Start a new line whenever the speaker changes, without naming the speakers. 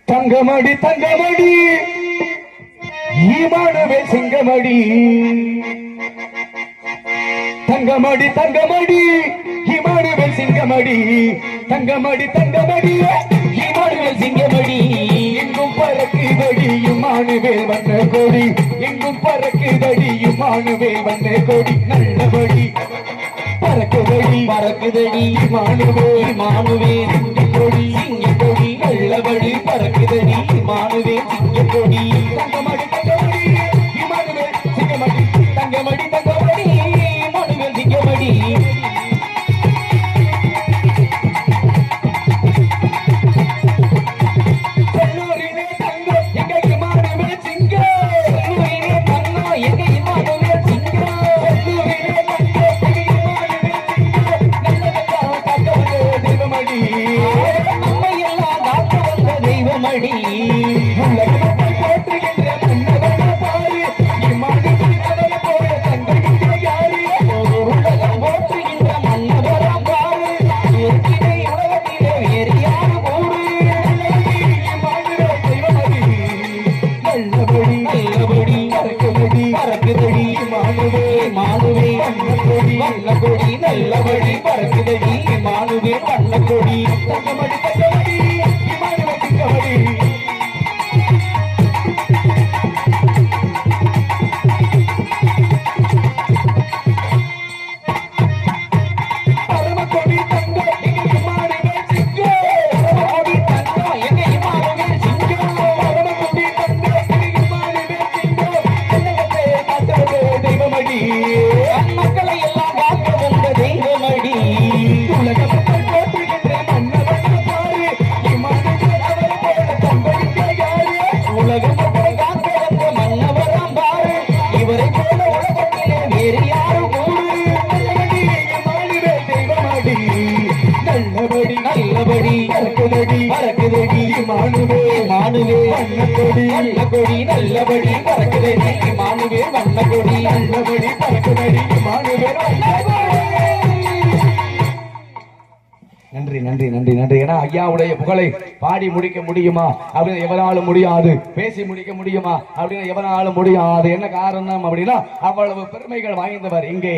தங்கமடி தங்கமடி ஈமானவே சிங்கமடி தங்கமடி தங்கமடி ஈமானவே சிங்கமடி தங்கமடி தங்கமடி ஈமானவே சிங்கமடி எங்கும் பறக்குதடி இமானுவேல் வந்த கொடி எங்கும் பறக்குதடி இமானுவேல் வந்த கொடி நல்லபடி பறக்குதடி பறக்குதடி இமானுவேல் இமானுவேல் கொடி சிங்க கொடி நல்லபடி பறக்குதடி இமானுவேல் சிங்க கொடி தங்கமடி தங்கமடி இமானுவேல் சிங்கமடி தங்கமடி தங்கமடி இமானுவேல் சிங்கமடி நல்லபடி நல்லபடி பறக்குதடி மானுவே வண்ணக்கொடி தங்கமடி தங்கமடி இமானுவே சிங்கமடி பரமக்கொடி தங்க எங்க இமானுவே சிங்க பரமக்கொடி தங்க எங்க இமானுவே சிங்க பரமக்கொடி தங்க எங்க இமானுவே சிங்க என்னகத்தை காத்தது தெய்வமடி மக்களை எல்லாம் நல்லபடி பறக்குதடி பறக்குதடி மானுவே மானுவே வண்ணக்கொடி வண்ணக்கொடி நல்லபடி பறக்குதடி மானுவே வண்ணக்கொடி நல்லபடி பறக்குதடி மானுவே நன்றி நன்றி நன்றி நன்றி. ஏன்னா ஐயாவுடைய புகழை பாடி முடிக்க முடியுமா அப்படின்னு எவனாலும் முடியாது, பேசி முடிக்க முடியுமா அப்படின்னு எவனாலும் முடியாது. என்ன காரணம் அப்படின்னா அவ்வளவு பெருமைகள் வாய்ந்தவர் இங்கே.